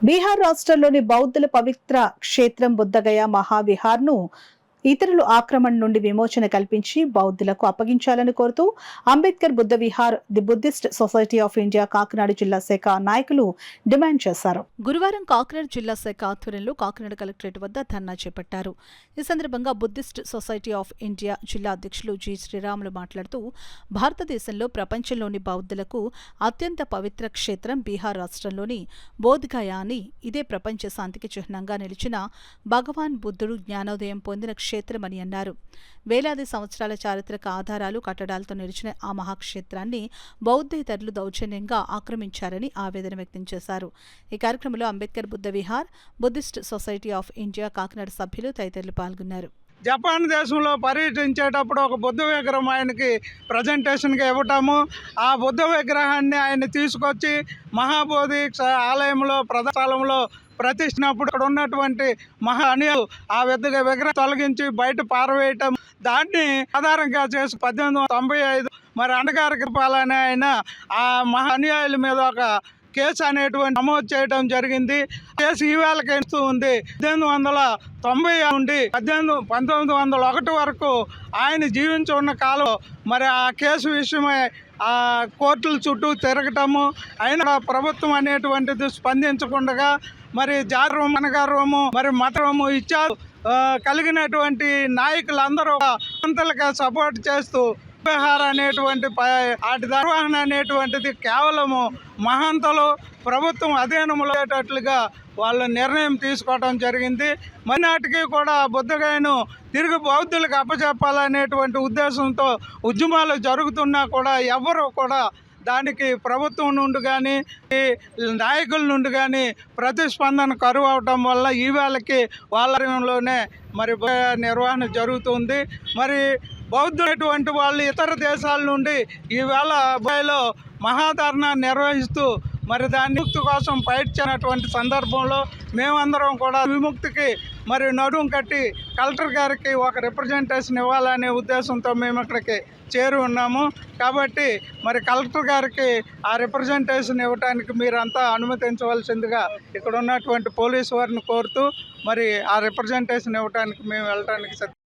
బీహార్ రాష్ట్రంలోని బౌద్ధుల పవిత్ర క్షేత్రం బుద్ధగయ మహావిహార్ను ఇతరులు ఆక్రమణ నుండి విమోచన కల్పించి బౌద్ధులకు అప్పగించాలని కోరుతూ Ambedkar Buddha Vihar the Buddhist society of India Kakinada జిల్లా శాఖ నాయకులు డిమాండ్ చేశారు. గురువారం కాకినాడ జిల్లా శాఖ ఆధ్వర్యంలో కాకినాడ కలెక్టరేట్ వద్ద ధర్నా చేపట్టారు. ఈ సందర్భంగా బుద్ధిస్ట్ సొసైటీ ఆఫ్ ఇండియా జిల్లా అధ్యక్షులు జి శ్రీరాములు మాట్లాడుతూ భారతదేశంలో ప్రపంచంలోని బౌద్ధులకు అత్యంత పవిత్ర క్షేత్రం బీహార్ రాష్ట్రంలోని బోధ్గయా అని, ఇదే ప్రపంచ శాంతికి చిహ్నంగా నిలిచిన భగవాన్ బుద్ధుడు జ్ఞానోదయం పొందిన క్షేత్రమని అన్నారు. వేలాది సంవత్సరాల చారిత్రక ఆధారాలు, కట్టడాలతో నిలిచిన ఆ మహాక్షేత్రాన్ని బౌద్ధేతరులు దౌర్జన్యంగా ఆక్రమించారని ఆవేదన వ్యక్తం చేశారు. ఈ కార్యక్రమంలో Ambedkar Buddha Vihar, Buddhist society of India Kakinada సభ్యులు తదితరులు పాల్గొన్నారు. జపాన్ దేశంలో పర్యటించేటప్పుడు ఒక బుద్ధ విగ్రహం ఆయనకి ప్రజెంటేషన్గా ఇవ్వటము, ఆ బుద్ధ విగ్రహాన్ని ఆయన తీసుకొచ్చి మహాబోధి ఆలయంలో ప్రదర్శనలో ప్రతిష్ఠినప్పుడు ఇక్కడ ఉన్నటువంటి మహా అనుయాయులు ఆ విగ్రహం తొలగించి బయట పారవేయటం, దాన్ని ఆధారంగా చేసి 1895 మరి అణగారికి పాలన ఆయన ఆ మహా అనుయాయుల మీద ఒక కేసు అనేటువంటి నమోదు చేయడం జరిగింది. కేసు ఈవేళకి ఇస్తూ ఉంది. 1890 నుండి 1901 వరకు ఆయన జీవించి ఉన్న కాలం మరి ఆ కేసు విషయమై ఆ కోర్టుల చుట్టూ తిరగటము, అయినా ప్రభుత్వం అనేటువంటిది స్పందించకుండా మరి జాగరూకం, అనగారము, మరి మతము ఇచ్చారు కలిగినటువంటి నాయకులందరూ అంతలుగా సపోర్ట్ చేస్తూ విహార అనేటువంటి వాటి నిర్వహణ అనేటువంటిది కేవలము మహంతలు ప్రభుత్వం అధీనంలోటట్లుగా వాళ్ళు నిర్ణయం తీసుకోవడం జరిగింది. మరినాటికి కూడా బుద్ధగయను తిరిగి బౌద్ధులకు అప్పచెప్పాలనేటువంటి ఉద్దేశంతో ఉద్యమాలు జరుగుతున్నా కూడా ఎవరు కూడా దానికి ప్రభుత్వం నుండి కానీ నాయకుల నుండి కానీ ప్రతిస్పందన కరువు అవటం వల్ల ఈవేళకి వాళ్ళలోనే మరి నిర్వహణ జరుగుతుంది. మరి బౌద్ధులైనటువంటి వాళ్ళు ఇతర దేశాల నుండి ఈవేళ అబ్బాయిలో మహాధర్నా నిర్వహిస్తూ మరి దాని విముక్తి కోసం ఫైట్ చేయనటువంటి సందర్భంలో మేమందరం కూడా విముక్తికి మరి నడుం కట్టి కలెక్టర్ గారికి ఒక రిప్రజెంటేషన్ ఇవ్వాలనే ఉద్దేశంతో మేము ఇక్కడికి చేరి ఉన్నాము. కాబట్టి మరి కలెక్టర్ గారికి ఆ రిప్రజెంటేషన్ ఇవ్వడానికి మీరంతా అనుమతించవలసిందిగా ఇక్కడ ఉన్నటువంటి పోలీసు వారిని కోరుతూ మరి ఆ రిప్రజెంటేషన్ ఇవ్వడానికి మేము వెళ్ళడానికి